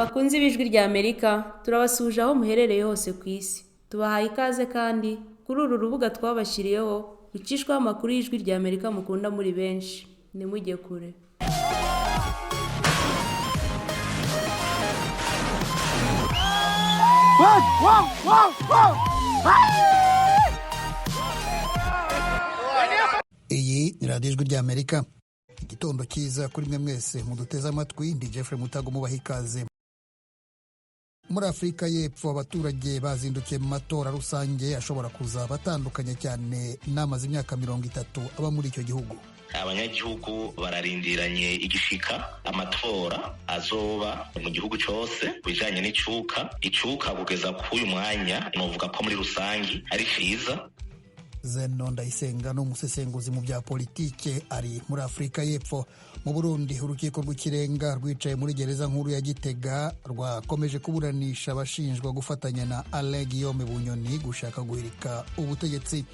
Bakunze ibijwi rya Amerika, turabasuhuje aho muherereye hose ku isi. Tubahaye ikaze kandi kuri uru rubuga twabashyiriyeho rucishwaho amakuru y'ijwi rya Amerika mukunda muri benshi. Nimujye kure. Iyi ni radiyo ijwi rya Amerika. Igitondo cyiza kuri mwe mwese muduteze amatwi. Ndi Jeffrey Mutago mubaha ikaze. Muri Afurika y'Epfo abaturage bazindukiye mu matora rusange ashobora kuzaba atandukanye cyane n'amaze imyaka 30 aba muri icyo gihugu. Abanyagihugu bararindiranye igishika amatora azoba mu gihugu cyose bijanye n'icuka kugeza ku uyu mwanya novuga ko muri rusangi ari fiza. Zeno Ndayisenga n'umusesenguzi mu bya politike ari muri Afurika y'Epfo. Mu Burundi urukiko rw'ikirenga rwicaye muri gereza nkuru ya Gitega rwakomeje kuburanisha abashinjwa gufatanya na Alain Guillaume Bunyoni gushaka guhirika ubutegetsi.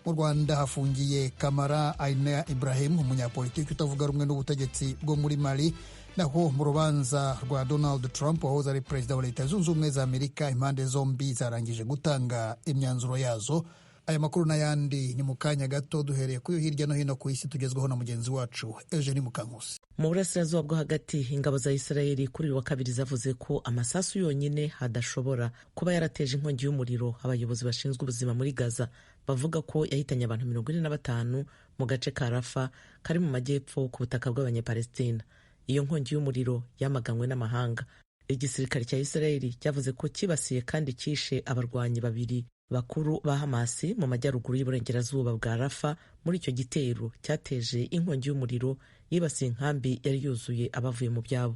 Mu Rwanda hafungiye Kamara Aina Ibrahim, umunyapolitiki utavuga rumwe n'ubutegetsi bwo muri Mali. Naho mu rubanza rwa Donald Trump wahoze ari perezida wa Leta Zunze Ubumwe za Amerika, impande zombi zarangije gutanga imyanzuro yazo. Aya makuru n'ayandi ni mu kanya gato, duhereye kuyo hirya no hino ku isi tugezweho na mugenzi wacu Eugenie Mukankusi. Mu burasirazuba bwo hagati, ingabo za Israeli kuri wa kabiri zavuze ko amasasu yonyine hadashobora kuba yarateje inkongi y'umuriro. Abayobozi bashinzwe ubuzima muri Gaza bavuga ko yahitanye abantu 45 mu gace ka Rafa kari mu majyepfo ku butaka bw'Abanyapalestina. Iyo nkongi y'umuriro yamaganywe n'amahanga. Igisirikare cya Israeli cyavuze ko kibasiye kandi kishe abarwanyi babiri bakuru ba Hamasi mu majyaruguru y'uburengerazuba bwa Rafa. Muri icyo gitero cyateje inkongi y'umuriro yibasiye inkambi yari yuzuye abavuye mu byabo.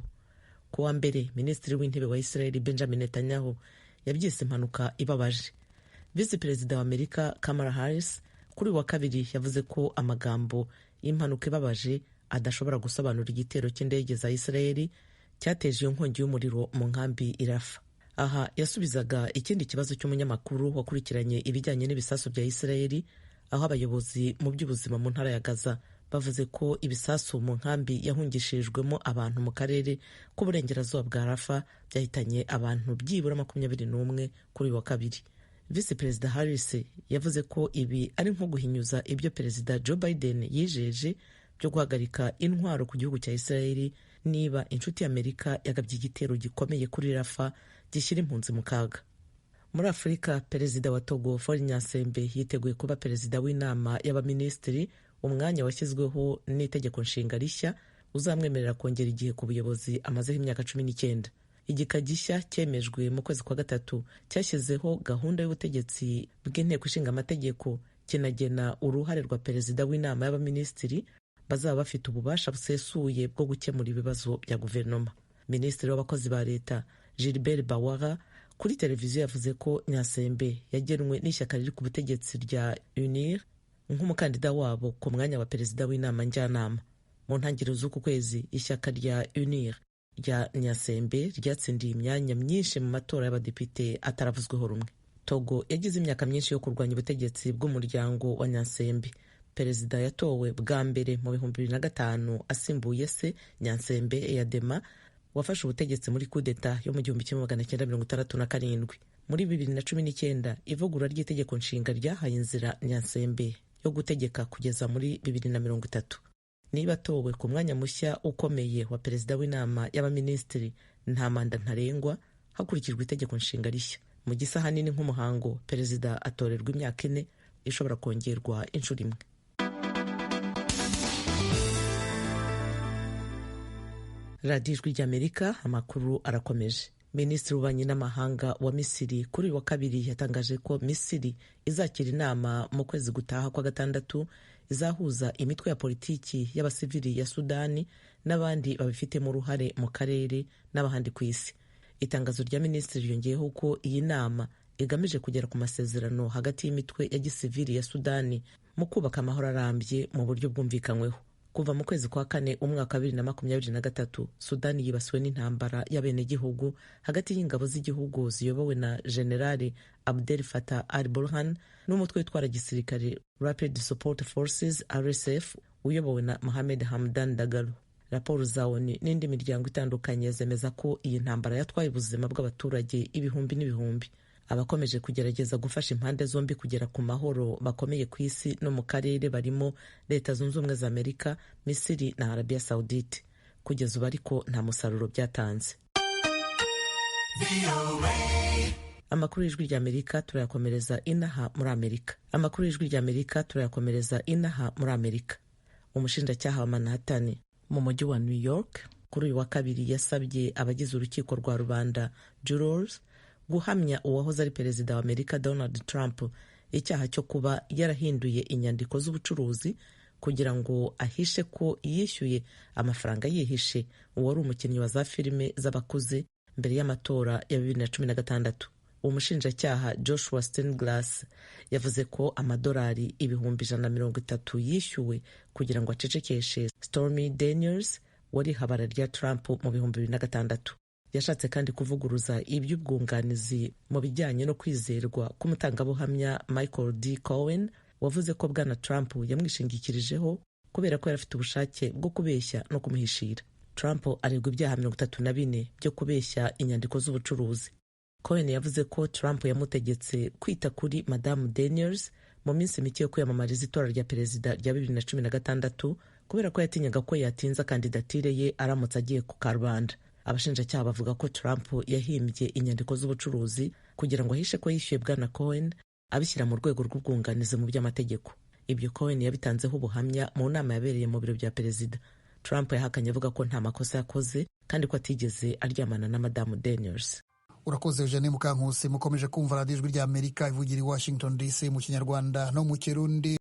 Ku wa mbere, minisitiri w'intebe wa Israeli Benjamin Netanyahu yabyise impanuka ibabaje. Visi perezida wa Amerika Kamala Harris kuri wa kabiri yavuze ko amagambo y'impanuka ibabaje adashobora gusobanura igitero cy'indege za Israeli cyateje iyo nkongi y'umuriro mu nkambi Rafa. Aha yasubizaga ikindi kibazo cy'umunyamakuru wakurikiranye ibijyanye n'ibisasu bya Israeli, aho abayobozi mu by'ubuzima mu ntara ya Gaza bavuze ko ibisasu mu nkambi yahungishirijwemo abantu mu karere k'uburengerazuba bwa Rafa byahitanye abantu byibura 21 kuri wa kabiri. Visi perezida Harris yavuze ko ibi ari nko guhinyuza ibyo perezida Joe Biden yijeje byo guhagarika intwaro ku gihugu cya Israeli niba inshuti y'Amerika yagabye igitero gikomeye kuri Rafa gishyira impunzi mu kaga. Muri Afurika, perezida wa Togo Faure Nyasembe yiteguye kuba perezida w'inama y'abaminisitiri, umwanya washyizweho n'itegeko nshinga rishya uzamwemerera kongera igihe ku buyobozi amazeho imyaka 19. Igika gishya cyemejwe mu kwezi kwa gatatu cyashyizeho gahunda y'ubutegetsi bw'inteko ishinga amategeko, kinagena uruhare rwa perezida w'inama y'abaminisitiri bazaba bafite ububasha busesuye bwo gukemura ibibazo bya guverinoma. Minisitiri w'abakozi ba leta Gilbert Bawara kuri televiziyo yavuze ko Nyasembe yagenwe n'ishyaka riri ku butegetsi rya UNIR nk'umukandida wabo ku mwanya wa perezida w'inama njyanama. Mu ntangiriro z'uku kwezi, ishyaka rya UNIR rya Nyasembe ryatsindiye imyanya myinshi mu matora y'abadepite ataravuzweho rumwe. Togo yagize imyaka myinshi yo kurwanya ubutegetsi bw'umuryango wa Nyasembe. Perezida yatowe bwa mbere mu 2005 asimbuye se Nyasembe Eyadema wafashe ubutegetsi muri kudeta yo mu 1967. Muri 2019 ivugurura ry'itegeko nshinga ryahaye inzira Nyasembe yo gutegeka kugeza muri 2030. Niba atowe ku mwanya mushya ukomeye wa perezida w'inama y'abaminisitiri, nta manda ntarengwa hakurikijwe itegeko nshinga rishya. Mu gisahanini nk'umuhango, perezida atorerwa imyaka 4 ishobora kongerwa inshuro imwe. Radiyo Ijwi ry'Amerika, amakuru arakomeje. Minisitiri w'ububanyi n'amahanga wa Misiri kuri wa kabiri yatangaje ko Misiri izakira inama mu kwezi gutaha kwa gatandatu izahuza imitwe ya politiki y'abasivili ya Sudani n'abandi babifitemo uruhare mu karere n'abahandi ku isi. Itangazo rya minisitiri ryongeyeho ko iyi nama igamije kugera ku masezerano hagati y'imitwe ya gisivili ya Sudani mu kubaka amahoro arambye mu buryo bwumvikanyweho. Kuva mu kwezi kwa kane umwaka 2023, Sudani yibasiwe n'intambara y'abenegihugu hagati y'ingabo z'igihugu ziyobowe na Generali Abdel Fattah al-Burhan n'umutwe witwara gisirikare Rapid Support Forces RSF uyobowe na Mohamed Hamdan Dagalo. raporo za ONU n'indi miryango itandukanye zemeza ko iyi ntambara yatwaye ubuzima bw'abaturage ibihumbi n'ibihumbi. Abakomeje kugerageza gufasha impande zombi kugera ku mahoro bakomeye ku isi no mu karere barimo Leta Zunze Ubumwe za Amerika, Misiri na Arabia Saudite. Kugeza ubu ariko nta musaruro byatanze. Amakuru y'Ijwi ry'Amerika turayakomereza inaha muri Amerika. Umushinjacyaha wa Manhattan mu mujyi wa New York kuri uyu wa kabiri yasabye abagize urukiko rwa rubanda jurors guhamya uwahoze ari perezida wa Amerika Donald Trump icyaha cyo kuba yarahinduye inyandiko z'ubucuruzi kugira ngo ahishe ko yishyuye amafaranga yihishe uwari umukinnyi wa za filime z'abakuze mbere y'amatora ya 2016. Umushinjacyaha Joshua Steinglass yavuze ko amadolari ibihumbi 130 yishyuwe kugira ngo acecekeshe Stormy Daniels wari habara rya Trump mu 2006. Yashatse kandi kuvuguruza iby'ubwunganizi mu bijyanye no kwizerwa k'umutangabuhamya Michael D. Cohen wavuze ko bwana Trump yamwishingikirijeho kubera ko yarafite ubushake bwo kubeshya no kumuhishira. Trump aregwa ibyaha 34 byo kubeshya inyandiko z'ubucuruzi. Cohen yavuze ko Trump yamutegetse kwita kuri Madame Daniels mu minsi mike yo kwiyamamariza itora rya perezida rya 2016 kubera ko yatinyaga ko yatinza kandidatire ye aramutse agiye ku karubanda. Abashinjacyaha bavuga ko Trump yahimbye inyandiko z'ubucuruzi kugira ngo ahishe ko yishyuye bwana Cohen abishyira mu rwego rw'ubwunganizi mu by'amategeko. Ibyo Cohen yabitanzeho ubuhamya mu nama yabereye mu biro bya perezida. Trump yahakanye avuga ko nta makosa yakoze kandi ko atigeze aryamana na Madame Daniels. Urakoze Eugene Mukankusi. Mukomeje kumva radiyo Ijwi ry'Amerika ivugira i Washington DC mu Kinyarwanda no mu Kirundi.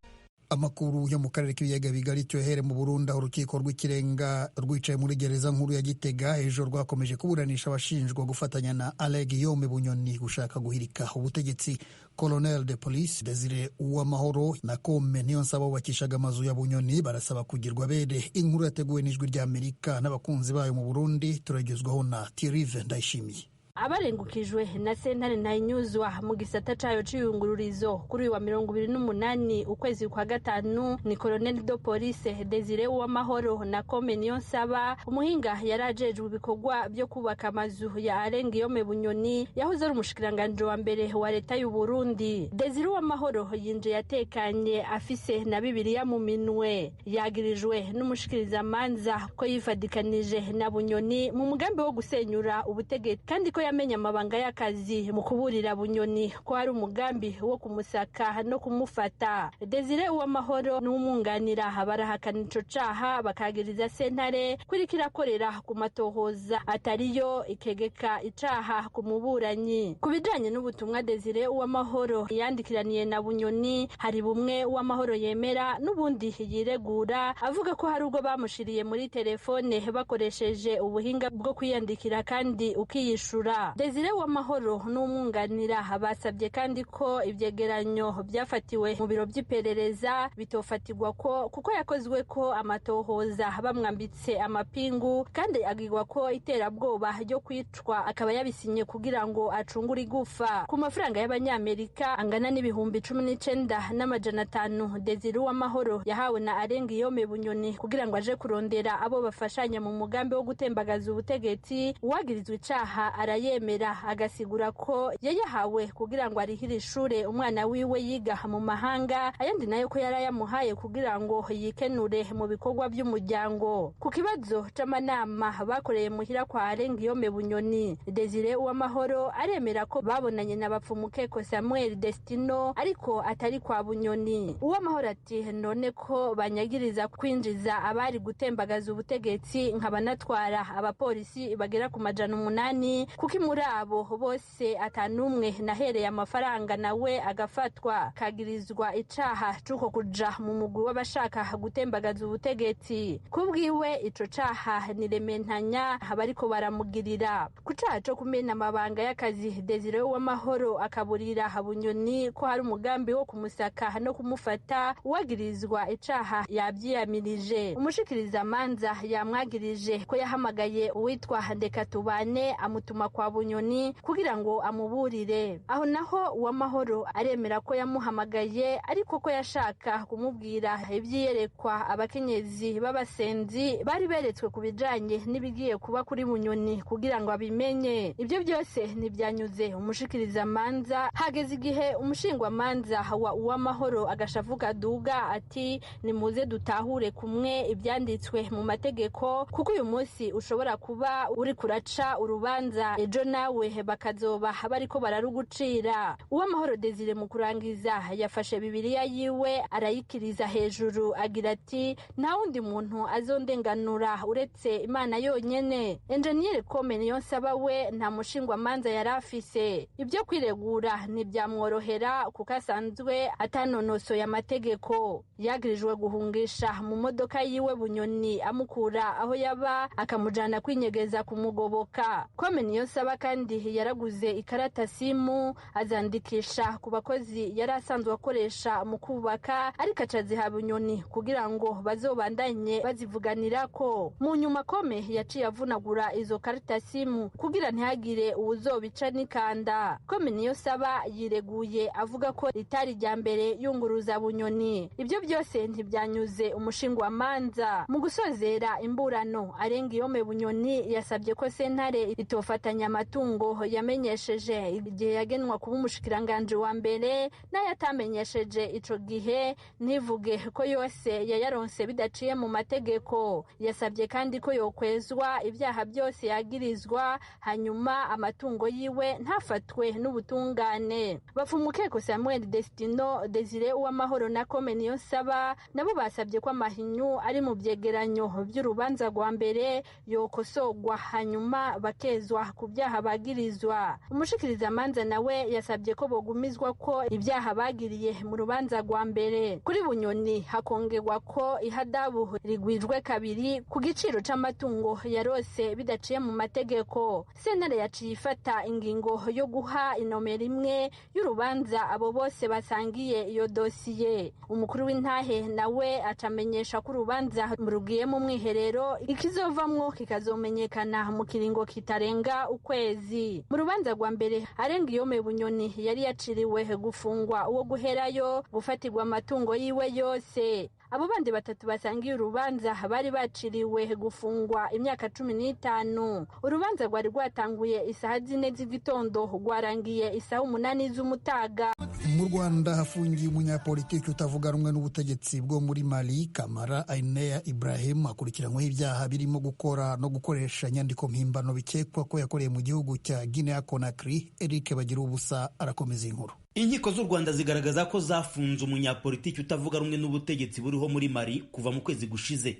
Amakuru yo mu karere k'ibiyaga bigari cyohere mu Burundi aho urukiko rw'ikirenga rwicaye muri gereza nkuru ya Gitega ejo rwakomeje kuburanisha abashinjwa gufatanya na Guillaume Bunyoni gushaka guhirika ubutegetsi. Colonel de Police Desire Uwamahoro na Kome Niyonsaba wubakishaga amazu ya Bunyoni barasaba kugirwa bere. Inkuru yateguwe n'Ijwi ry'Amerika n'abakunzi bayo mu Burundi turagezwaho na Thierry Ndayishimiye. Abarengukijwe na sentare ntayinyuzwa mu gisata cayo c'iyungururizo kuri uyu wa 28 ukwezi kwa gatanu ni Colonel de Police Desire Uwamahoro na Kome Niyonsaba umuhinga yarajejwe ibikorwa byo kubaka amazu ya Guillaume Bunyoni yahoze ari umushikiranganje wa mbere wa leta y'u Burundi. Desire Uwamahoro yinje yatekanye afise na Bibiliya mu minwe. Yagirijwe n'umushikiriza manza ko yifadikanije na Bunyoni mu mugambi wo gusenyura ubutegetsi kandi ko yamenye amabanga y'akazi mu kuburira Bunyoni ko hari umugambi wo kumusaka no kumufata. Desire Uwamahoro n'umwunganira barahakana ico caha bakagiriza sentare kwirikira korera ku matohoza atariyo ikegeka icaha ku muburanyi. Kubijanye n'ubutumwa Desire Uwamahoro yandikiraniye na Bunyoni hari bumwe Uwamahoro yemera n'ubundi yiregura avuga ko hari ubwo bamushiriye muri telefone bakoresheje ubuhinga bwo kwiyandikira kandi ukiyishura. Desire Uwamahoro n'umwunganira basabye kandi ko ivyegeranyo byafatiwe mu biro by'iperereza bitofatirwa ko kuko yakozwe ko amatohoza bamwambitse amapingu kandi agirwa ko iterabwoba ryo kwicwa akaba yabisinye kugira ngo acungure igufa ku mafaranga y'abanyamerika angana n'ibihumbi 19,500. Desire Uwamahoro yahawe na Guillaume Bunyoni kugira ngo aje kurondera abo bafashanya mu mugambi wo gutembagaza ubutegetsi. Uwagirizwe icaha yemera agasigura ko yayahawe kugira ngo arihire ishure umwana wiwe yiga mu mahanga ayandi nayo ko yarayamuhaye kugira ngo yikenure mu bikorwa by'umuryango. Ku kibazo c'amanama bakoreye muhira kwa Guillaume Bunyoni Desire Uwamahoro aremera ko babonanye na Bapfumukeko Samuel Destino ariko atari kwa Bunyoni. Uwamahoro ati none ko banyagiriza kwinjiza abari gutembagaza ubutegetsi nkabanatwara abapolisi bagera ku 800 kuki muri abo bose atanumwe nahereye amafaranga nawe agafatwa kagirizwa icaha cuko kuja mu mugwi w'abashaka gutembagaza ubutegetsi. Kubwiwe ico caha nirementanya abariko baramugirira ku caha co kumena amabanga y'akazi. Desire Uwamahoro akaburira Bunyoni ko hari umugambi wo kumusaka no kumufata. Uwagirizwa icaha yabyiyamirije. Umushikiriza manza yamwagirije ko yahamagaye uwitwa Ndekatubane amutuma kwa kwa Bunyoni kugira ngo amuburire. Aho naho Uwamahoro aremera ko yamuhamagaye ariko ko yashaka kumubwira ibyiyerekwa abakenyezi b'abasenzi bari beretswe ku bijanye n'ibigiye kuba kuri Bunyoni kugira ngo abimenye. Ibyo byose ntibyanyuze umushikirizamanza. Hageze igihe umushingwamanza wa Uwamahoro agashavuga duga ati nimuze dutahure kumwe ibyanditswe mu mategeko kuko uyu munsi ushobora kuba uri kuraca urubanza ejo nawe bakazoba bariko bararugucira. Uwamahoro Desire mu kurangiza yafashe Bibiliya yiwe arayikiriza hejuru agira ati nta wundi muntu azondenganura uretse Imana yonyene. Engineer Niyonsaba we nta mushingwamanza yari afise. Ibyo kwiregura ntibyamworohera kuko asanzwe atanonosoye amategeko. Yagirijwe guhungisha mu modoka yiwe Bunyoni amukura aho yaba akamujana kwinyegeza kumugoboka. Niyonsaba kandi yaraguze ikarata simu azandikisha ku bakozi yari asanzwe akoresha mu kubaka ariko acaziha Bunyoni kugira ngo bazobandanye bazivuganirako. Mu nyuma Kome yaciye avunagura izo karata simu kugira ntihagire uwuzobica n'ikanda. Niyonsaba yireguye avuga ko ritari rya mbere yunguruza Bunyoni. Ibyo byose ntibyanyuze umushingwamanza. Mu gusozera imburano Arengiyome Bunyoni yasabye ko sentare itofatanya amatungo yamenyesheje igihe yagenwa kuba umushikiranganje wa mbere n'ayatamenyesheje ico gihe ntivuge ko yose yayaronse bidaciye mu mategeko. Yasabye kandi ko yokwezwa ibyaha byose yagirizwa hanyuma amatungo yiwe ntafatwe n'ubutungane. Bafumukeko Samuel Destino, Desire Uwamahoro na Kome Niyonsaba nabo basabye ko amahinyu ari mu byegeranyo by'urubanza rwa mbere yokosogwa hanyuma bakezwa ku byaha bagirizwa. Umushikirizamanza nawe yasabye ko bogumizwa ko ibyaha bagiriye mu rubanza rwa mbere. Kuri Bunyoni hakongerwa ko ihadabu rigwijwe kabiri ku giciro c'amatungo yarose bidaciye mu mategeko. Sentare yaciye ifata ingingo yo guha inomero imwe y'urubanza abo bose basangiye iyo dosiye. Umukuru w'intahe nawe acamenyesha ko urubanza rugiye mu mwiherero ikizovamwo kikazomenyekana mu kiringo kitarenga ukwezi. Mu rubanza rwa mbere Arengiyome Bunyoni yari yaciriwe gufungwa uwo guherayo gufatirwa amatungo yiwe yose. Abo bandi batatu basangiye urubanza bari baciriwe gufungwa imyaka 15. Urubanza rwari rwatanguye isaha 4 z'igitondo rwarangiye isaha 8 z'umutaga. Mu Rwanda hafungiye umunyapolitiki utavuga rumwe n'ubutegetsi bwo muri Mali Kamara Ainea Ibrahim akurikiranyweho ibyaha birimo gukora no gukoresha nyandiko mpimbano bikekwa ko yakoreye mu gihugu cya Guinea Conakry. Eric Bagirubusa arakomeza inkuru. Inkiko z'u Rwanda zigaragaza ko zafunze umunyapolitiki utavuga rumwe n'ubutegetsi buriho muri Mali kuva mu kwezi gushize.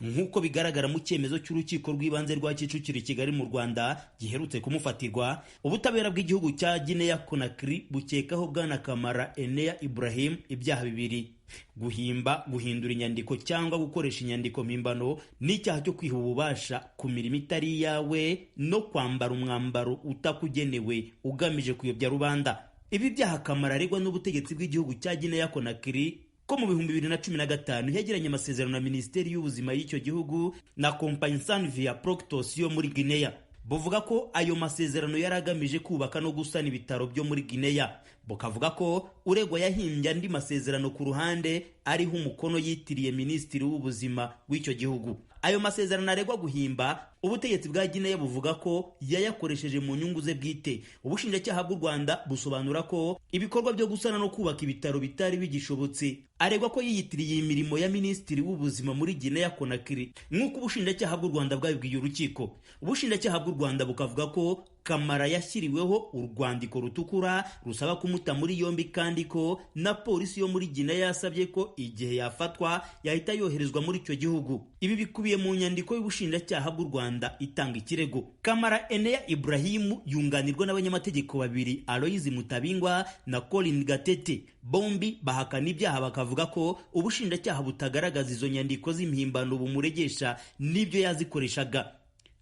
Nk'uko bigaragara mu cyemezo cy'urukiko rw'ibanze rwa Kicukiro Kigali mu Rwanda giherutse kumufatirwa, ubutabera bw'igihugu cya Guinea Conakry bukekaho bwana Kamara Ainea Ibrahim ibyaha bibiri: guhimba, guhindura inyandiko cyangwa gukoresha inyandiko mpimbano, n'icyaha cyo kwiha ububasha ku mirimo itari yawe no kwambara umwambaro utakugenewe ugamije kuyobya rubanda. Ibi byaha Kamara aregwa n'ubutegetsi bw'igihugu cya Guinea Conakry ko mu 2015 yagiranye amasezerano na Minisiteri y'Ubuzima y'icyo gihugu na Compagnie San Via Proctos yo muri Guinea. Buvuga ko ayo masezerano yaragamije kubaka no gusana ibitaro byo muri Guinea. Bukavuga ko uregwa yahimbye andi masezerano ku ruhande ariho umukono yitiriye Minisitiri w'Ubuzima w'icyo gihugu. Ayo masezerano aregwa guhimba, ubutegetsi bwa Guinea buvuga ko yayakoresheje mu nyungu ze bwite. Ubushinjacyaha bw'u Rwanda busobanura ko ibikorwa byo gusana no kubaka ibitaro bitari bigishobotse. Aregwa ko yiyitiriye imirimo ya Minisitiri w'Ubuzima muri Guinea Conakry, nk'uko ubushinjacyaha bw'u Rwanda bwabibwiye urukiko. Ubushinjacyaha bw'u Rwanda bukavuga ko Kamara yashyiriweho urwandiko rutukura rusaba kumuta muri yombi kandi ko na polisi yo muri Guinea yasabye ko igihe yafatwa yahita yoherezwa muri icyo gihugu. Ibi bikubiye mu nyandiko y'ubushinjacyaha bw'u Rwanda itanga ikirego. Kamara Ainea Ibrahim yunganirwa n'abanyamategeko babiri, Aloyizi Mutabingwa na Colin Gatete. Bombi bahakana ibyaha bakavuga ko ubushinjacyaha butagaragaza izo nyandiko z'impimbano bumuregesha n'ibyo yazikoreshaga.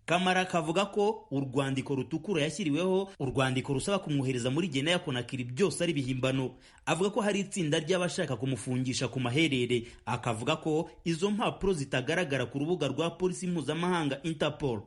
Kamara kavuga ko urwandiko rutukura yashyiriweho, urwandiko rusaba kumwohereza muri Guinea Conakry byose ari bihimbano. Avuga ko hari itsinda ry'abashaka kumufungisha ku maherere. Akavuga ko izo mpapuro zitagaragara ku rubuga rwa polisi mpuzamahanga Interpol.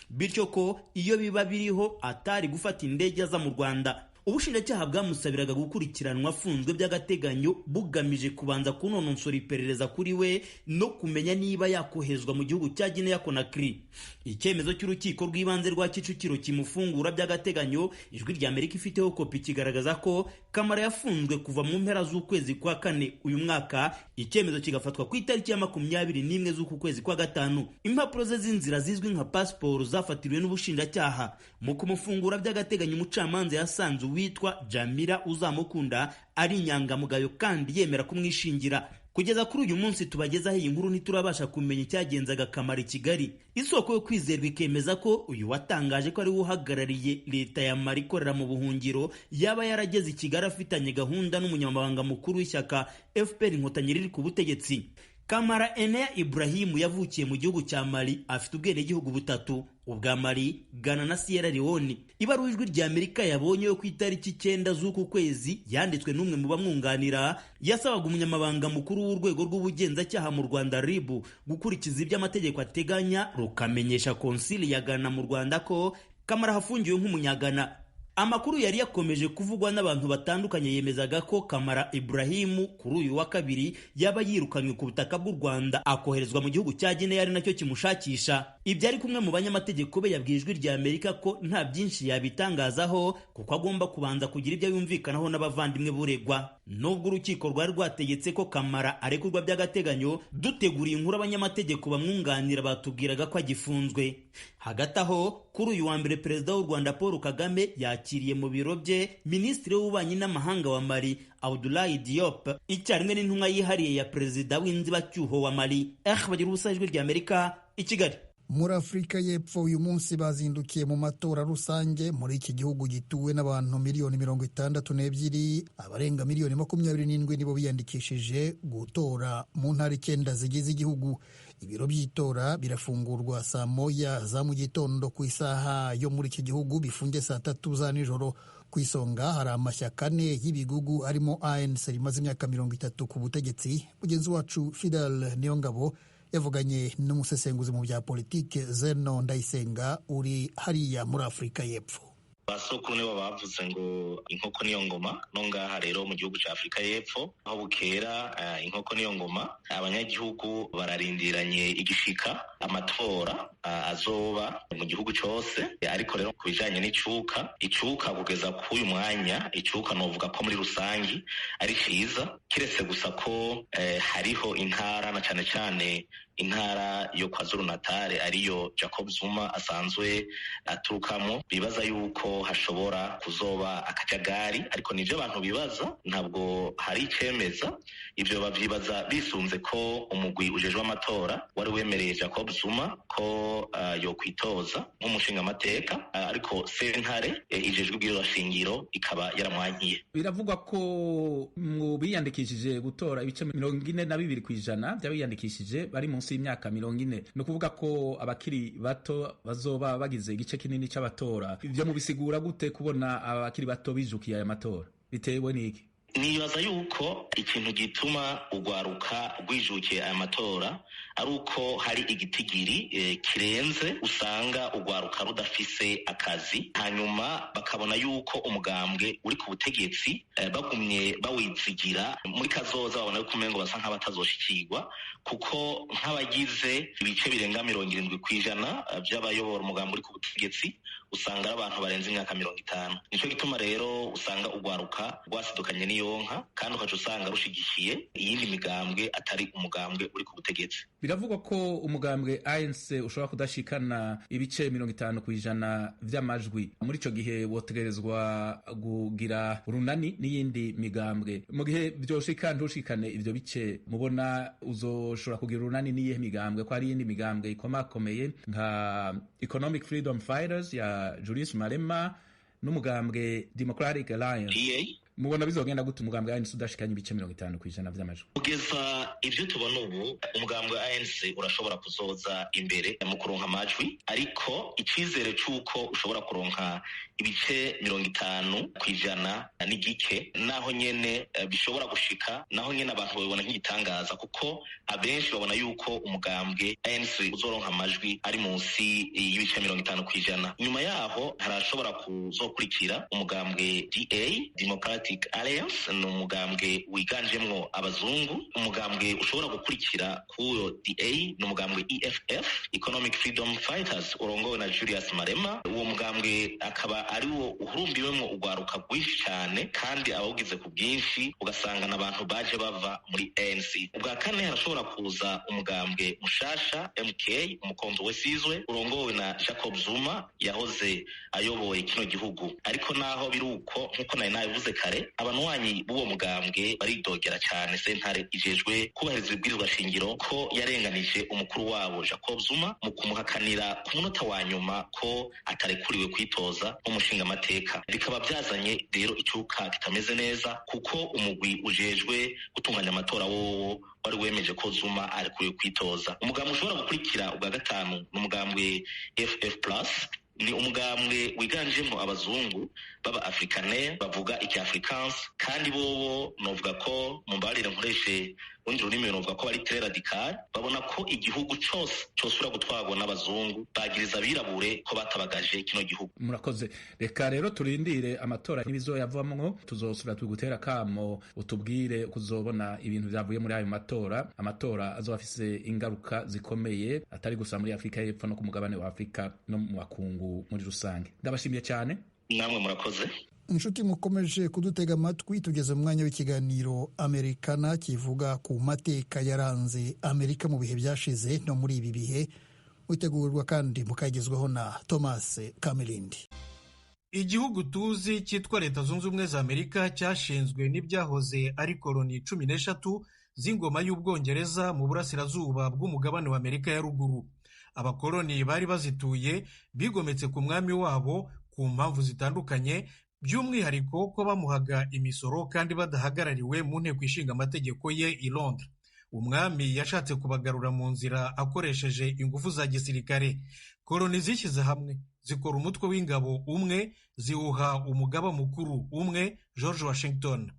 bityo ko iyo biba biriho atari gufata indege aza mu Rwanda. Ubushinjacyaha bwamusabiraga gukurikiranwa afunzwe by'agateganyo bugamije kubanza kunononsora iperereza kuri we no kumenya niba yakohezwa mu gihugu cya Guinea Conakry. Icyemezo cy'urukiko rw'ibanze rwa Kicukiro kimufungura by'agateganyo, Ijwi rya Amerika ifiteho kopi kigaragaza ko Kamara yafunzwe kuva mu mpera z'ukwezi kwa kane uyu mwaka, icyemezo kigafatwa ku itariki ya 21 z'uku kwezi kwa gatanu. Impapuro ze z'inzira zizwi nka pasiporo zafatiriwe n'ubushinjacyaha. Mu kumufungura by'agateganyo, umucamanza yasanze witwa Jamila Uzamukunda ari inyangamugayo kandi yemera kumwishingira. Kugeza kuri uyu munsi tubagezaho iyi nkuru ntiturabasha kumenya icyagenzaga Kamara i Kigali. Isoko yo kwizerwa ikemeza ko uyu watangaje ko ari we uhagarariye leta ya Mali ikorera mu buhungiro yaba yarageze i Kigali afitanye gahunda n'umunyamabanga mukuru w'ishyaka FPR Inkotanyi riri ku butegetsi. Kamara Enea Ibrahimu yavukiye mu gihugu cya Mali, afite ubwenegihugu butatu, ubwa Mali, Ghana na Sierra Leone. Ibaruwa Ijwi rya Amerika yabonye yo ku itariki 9 z'uku kwezi yanditswe n'umwe mu bamwunganira yasabaga umunyamabanga mukuru w'urwego rw'ubugenzacyaha mu Rwanda RIB gukurikiza ibyo amategeko ateganya, rukamenyesha konsili ya Ghana mu Rwanda ko Kamara hafungiwe nk'umunyagana. Amakuru yari yakomeje kuvugwa n'abantu batandukanye yemezaga ko Kamara Ibrahimu kuri uyu wa kabiri yaba yirukanywe ku butaka bw'u Rwanda akoherezwa mu gihugu cya Guinea ari nacyo kimushakisha. Ibyo ari kumwe mu banyamategeko be yabwiye Ijwi rya Amerika ko nta byinshi yabitangazaho kuko agomba kubanza kugira ibyo yumvikanaho n'abavandimwe buregwa. Nubwo urukiko rwari rwategetse ko Kamara arekurwa by'agateganyo, duteguriye inkuru abanyamategeko bamwunganira batubwiraga ko agifunzwe. Hagati aho kuri uyu wa mbere Perezida w'u Rwanda Paul Kagame yakiriye mu biro bye Minisitiri w'Ububanyi n'Amahanga wa Mali Abdoulaye Diop icyarimwe n'intumwa yihariye ya Perezida w'inzibacyuho wa Mali. Bagira ubusa Ijwi rya Amerika i Kigali. Muri Afurika y'Epfo uyu munsi bazindukiye mu matora rusange muri iki gihugu gituwe n'abantu miliyoni 62, abarenga miliyoni 27 nibo biyandikishije gutora mu ntara 9 zigize igihugu. Ibiro by'itora birafungurwa saa 1 za mu gitondo ku isaha yo muri iki gihugu, bifunge saa 3 za nijoro. Ku isonga hari amashyaka ane y'ibigugu arimo ANC rimaze imyaka 30 ku butegetsi. Mugenzi wacu Fidel Niyongabo yavuganye n'umusesenguzi mu bya politike Zeno Ndayisenga uri hariya muri Afurika y'Epfo. Basokuru nibo bavuze ngo inkoko niyo ngoma. No ngaha rero mu gihugu cya Afurika y'Epfo aho bukera inkoko niyo ngoma, abanyagihugu bararindiranye igishika amatora azoba mu gihugu cyose. Ariko rero ku bijanye n'icuka kugeza ku uyu mwanya, icuka novuga ko muri rusangi ari cyiza, kiretse gusa ko hariho intara na cyane cyane intara yo kwa Zulu Natal ariyo Jacob Zuma asanzwe aturukamo, bibaza yuko hashobora kuzoba akajagari. Ariko nivyo abantu bibaza, ntabwo hari icemeza. Ivyo bavyibaza bisunze ko umugwi ujejwe amatora wari wemereye Jacob Zuma ko yo kwitoza nk'umushinga amateka, ariko sentare ijejwe ibwirwa shingiro ikaba yaramwankiye. Biravugwa ko mu biyandikishije gutora ibice 42% by'abiyandikishije bari munsi y'imyaka 40. No kuvuga ko abakiri bato bazoba bagize igice kinini c'abatora. Ivyo mubisigura gute kubona abakiri bato bijukiye aya matora? Bitewe n'iki? Nibaza yuko ikintu gituma ugwaruka rwijukiye aya matora ari uko hari igitigiri kirenze usanga ugwaruka rudafise akazi, hanyuma bakabona yuko umugambwe uri ku butegetsi bagumye bawizigira muri kazoza, babona yuko umengo basa nk'abatazoshikirwa, kuko nk'abagize ibice birenga 70% by'abayobora umugambwe uri ku butegetsi usanga ari abantu barenze imyaka 50. Nico gituma rero usanga ugwaruka rwasidukanye n'iyonka, kandi ukaca usanga rushigikiye iyindi migambwe atari umugambwe uri ku butegetsi. Biravugwa ko umugambwe ANC ushobora kudashikana ibice 50% vy'amajwi. Muri ico gihe wotegerezwa kugira urunani n'iyindi migambwe. Mu gihe byoshika ntushikane ivyo bice, mubona uzoshobora kugira urunani n'iyihe migambwe? Ko ari iyindi migambwe ikomakomeye nka Economic Freedom Fighters ya Julius Malema n'umugambwe Democratic Alliance mubona bizogenda gute umugambwe ANC udashikanye ibice 50% vy'amajwi? Kugeza ivyo tubona ubu umugambwe ANC urashobora kuzoza imbere mu kuronka amajwi, ariko icizere c'uko ushobora kuronka ibice 50% ni gike, naho nyene bishobora gushika, naho nyene abantu babibona nk'igitangaza, kuko abenshi babona yuko umugambwe ANC uzoronka amajwi ari munsi y'ibice 50%. Nyuma yaho harashobora kuzokurikira umugambwe DA, Democratic Alliance, ni umugambwe wiganjemwo abazungu. Umugambwe ushobora gukurikira kuyo DA ni umugambwe EFF, Economic Freedom Fighters, urongowe na Julius Malema. Uwo mugambwe akaba ari wo uhurumbiwemwo urwaruka rwinshi cyane, kandi abawugize ku bwinshi ugasanga n'abantu baje bava muri ANC. Ubwa kane harashobora kuza umugambwe mushasha MK, umukonzo wesizwe, urongowe na Jacob Zuma yahoze ayoboye kino gihugu. Ariko naho biruko nkuko nari nabivuze kare, abanwanyi b'uwo mugambwe baridogera cyane sentare ijejwe kubahiriza ibwirizwa shingiro ko yarenganije umukuru wabo Jacob Zuma mu kumuhakanira ku munota wa nyuma ko atarekuriwe kwitoza nk'umushinga amateka. Bikaba byazanye rero icuka kitameze neza, kuko umugwi ujejwe gutunganya amatora wowo wari wemeje ko Zuma arekuriwe kwitoza. Umugambwe ushobora gukurikira ubwa gatanu ni umugambwe FF+, ni umugambwe wiganjemo abazungu baba africaner bavuga ikiafrikaans, kandi bobo novuga ko mumbarire nkoreshe undi rurimi, novuga ko bari très radical. Babona ko igihugu cose cosura gutwarwa n'abazungu, bagiriza abirabure ko batabagaje kino gihugu. Murakoze, reka rero turindire amatora n'ibizoyavamwo, tuzosura tugutera kamo utubwire kuzobona ibintu vyavuye muri ayo amatora azoba afise ingaruka zikomeye, atari gusa muri Afrika y'Epfo no ku mugabane wa Afrika no mu bakungu muri rusange. Ndabashimiye cyane. Namwe murakoze. inshuti mukomeje kudutega amatwi, tugeze mu mwanya w'ikiganiro Amerikana kivuga ku mateka yaranze Amerika mu bihe byashize no muri ibi bihe, witegurwa kandi mukagezweho na Thomas Kamelindi. Igihugu tuzi cyitwa Leta Zunze Ubumwe za Amerika cyashinzwe n'ibyahoze ari koloni 13 z'ingoma y'Ubwongereza mu burasirazuba bw'umugabane wa Amerika ya ruguru. Abakoloni bari bazituye bigometse ku mwami wabo ku mpamvu zitandukanye, by'umwihariko ko bamuhaga imisoro kandi badahagarariwe mu nteko ishinga amategeko ye i Londres. Umwami yashatse kubagarura mu nzira akoresheje ingufu za gisirikare. Koloni zishyize hamwe zikora umutwe w'ingabo umwe, ziwuha umugaba mukuru umwe, George Washington.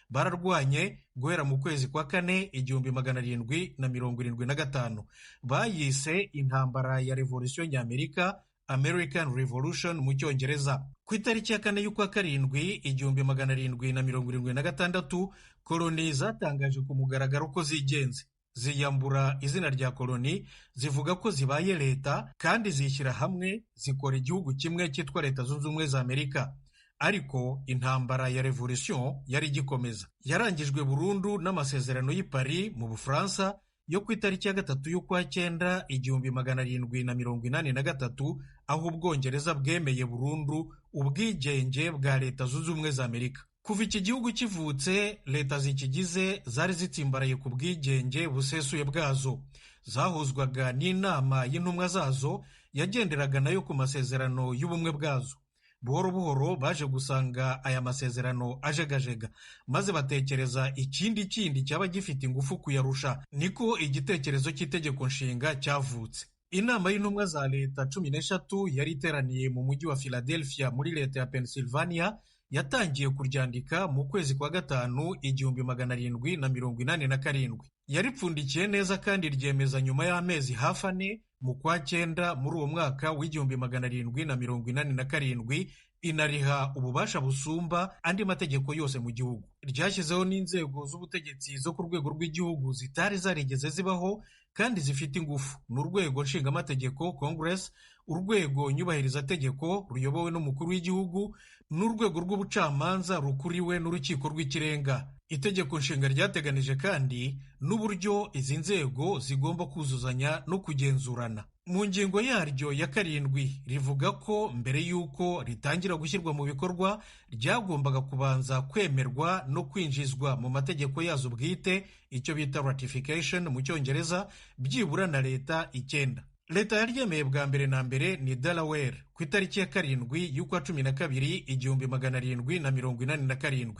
Bararwanye guhera mu kwezi kwa kane 1775. Bayise intambara ya Revolution y'Amerika, American Revolution mu Cyongereza. Ku itariki ya 4 y'ukwa karindwi 1776, koloni zatangaje ku mugaragaro ko zigenze. Ziyambura izina rya koloni, zivuga ko zibaye leta kandi zishyira hamwe zikora igihugu kimwe cyitwa Leta Zunze Ubumwe za Amerika. Ariko intambara ya Revolution yari gikomeza. Yarangijwe burundu n'amasezerano y'i Paris mu Bufaransa yo ku itariki ya 3 y'ukwa cyenda 1783, aho Ubwongereza bwemeye burundu ubwigenge bwa Leta Zunze Ubumwe za Amerika. Kuva iki gihugu kivutse, leta zikigize zari zitsimbaraye ku bwigenge busesuye bwazo. Zahuzwaga n'inama y'intumwa zazo yagenderaga nayo ku masezerano y'ubumwe bwazo. Buhoro buhoro baje gusanga aya masezerano ajegajega, maze batekereza ikindi cyaba gifite ingufu kuyarusha. Niko igitekerezo cy'itegeko nshinga cyavutse. Inama y'intumwa za leta 13 yari iteraniye mu mujyi wa Philadelphia muri leta ya Pennsylvania. Yatangiye kuryandika mu kwezi kwa gatanu 1787. Yaripfundikiye neza kandi ryemeza nyuma y'amezi hafi 4 mu kwa cyenda muri uwo mwaka w'1787, inariha ububasha busumba andi mategeko yose mu gihugu. Ryashyizeho n'inzego z'ubutegetsi zo ku rwego rw'igihugu zitari zarigeze zibaho kandi zifite ingufu. N'urwego nshingamategeko Congress, urwego nyubahirizategeko ruyobowe n'umukuru w'igihugu, n'urwego rw'ubucamanza rukuriwe n'urukiko rw'ikirenga. Itegeko nshinga ryateganije kandi n'uburyo izi nzego zigomba kuzuzanya no kugenzurana. Mu ngingo yaryo ya 7 rivuga ko mbere y'uko ritangira gushyirwa mu bikorwa ryagombaga kubanza kwemerwa no kwinjizwa mu mategeko yazo bwite, icyo bita ratification mu Cyongereza, byibura na leta 9. Leta yaryemeye bwa mbere na mbere ni Delaware ku itariki ya 7 y'ukwa 12 1787.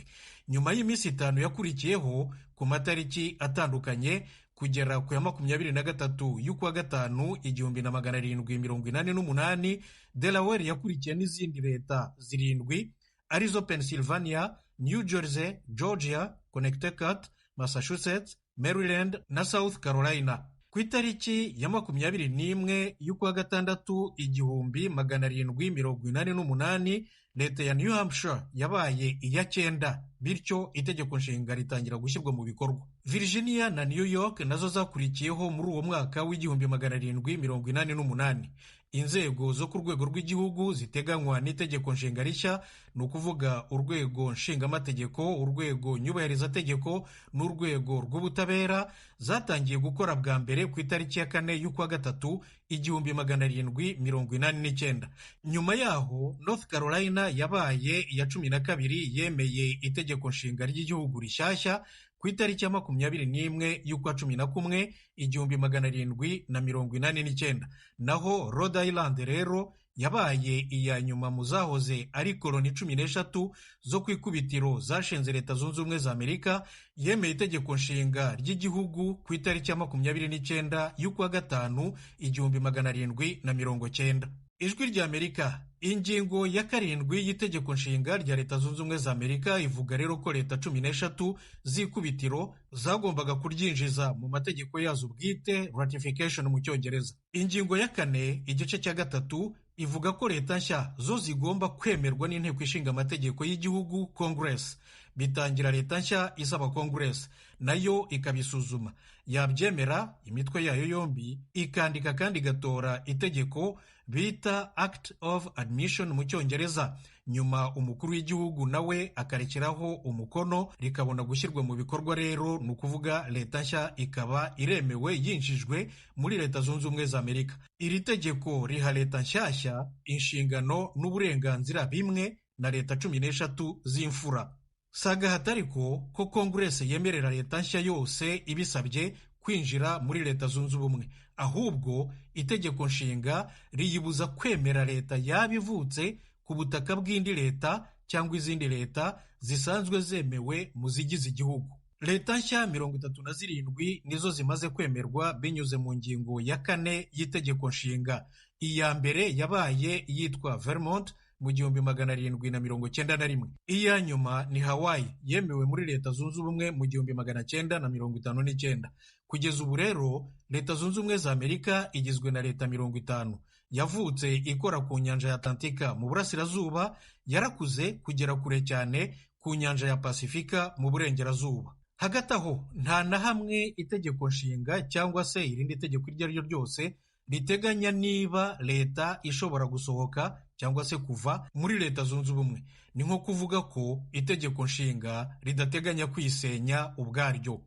nyuma y'iminsi 5 yakurikiyeho ku matariki atandukanye kugera ku ya 23 y'ukwa gatanu 1788, Delaware yakurikiye n'izindi leta zirindwi arizo Pennsylvania, New Jersey, Georgia, Connecticut, Massachusetts, Maryland na South Carolina. Ku itariki ya 21 y'ukwa gatandatu 1788, leta ya New Hampshire yabaye iya 9, bityo itegeko nshinga ritangira gushyirwa mu bikorwa. Virginia na New York nazo zakurikiyeho muri uwo mwaka w'1788. Inzego zo ku rwego rw'igihugu ziteganywa n'itegeko nshinga rishya, ni ukuvuga urwego nshingamategeko, urwego nyubahirizategeko n'urwego rw'ubutabera, zatangiye gukora bwa mbere ku itariki ya 4 y'ukwa gatatu 1789. Nyuma yaho North Carolina yabaye iya 12 yemeye itegeko nshinga ry'igihugu rishyashya ku itariki ya 21 y'ukwa 11 1789. Naho Rhode Island rero yabaye iya nyuma mu zahoze ari koloni 13 zo ku ikubitiro zashinze Leta Zunze Ubumwe za Amerika, yemeye itegeko nshinga ry'igihugu ku itariki ya 29 y'ukwa gatanu 1790. Ijwi rya Amerika, ingingo ya 7 y'itegeko nshinga rya Leta Zunze Ubumwe za Amerika ivuga rero ko leta 13 z'ikubitiro zagombaga kuryinjiza mu mategeko yazo bwite, ratification mu Cyongereza. Ingingo ya 4 igice cya 3 ivuga ko leta nshya zo zigomba kwemerwa n'inteko ishinga amategeko y'igihugu, Congress. Bitangira leta nshya isaba Congress nayo ikabisuzuma, yabyemera imitwe yayo yombi ikandika kandi igatora itegeko bita Act of Admission mu Cyongereza. Nyuma umukuru w'igihugu nawe akarekeraho umukono, rikabona gushyirwa mu bikorwa. Rero ni ukuvuga leta nshya ikaba iremewe yinjijwe muri Leta Zunze Ubumwe za Amerika. Iri tegeko riha leta nshyashya inshingano n'uburenganzira bimwe na leta 13 z'imfura. Sagahata ariko ko Congress yemerera leta nshya yose ibisabye kwinjira muri Leta Zunze Ubumwe, ahubwo itegeko nshinga riyibuza kwemera leta yaba ivutse ku butaka bw'indi leta cyangwa izindi leta zisanzwe zemewe mu zigize igihugu. Leta nshya 37 nizo zimaze kwemerwa binyuze mu ngingo ya 4 y'itegeko nshinga. Iya mbere yabaye yitwa Vermont mu 1791. Iya nyuma ni Hawaii, yemewe muri Leta Zunze Ubumwe mu 1959. Kugeza ubu rero Leta Zunze Ubumwe za Amerika igizwe na leta 50. Yavutse ikora ku nyanja ya Atlantika mu burasirazuba, yarakuze kugera kure cyane ku nyanja ya Pasifika mu burengerazuba. Hagati aho nta na hamwe itegeko nshinga cyangwa se irindi tegeko iryo ari ryo ryose riteganya niba leta ishobora gusohoka cyangwa se kuva muri Leta Zunze Ubumwe. Ni nko kuvuga ko itegeko nshinga ridateganya kwisenya ubwaryo.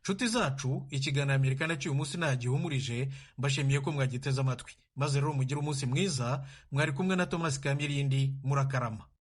Nshuti zacu, ikiganiro Amerikana cy'uyu munsi nagihumurije, mbashimiye ko mwagiteze amatwi. Maze rero mugire umunsi mwiza. Mwari kumwe na Thomas Kamirindi, murakarama.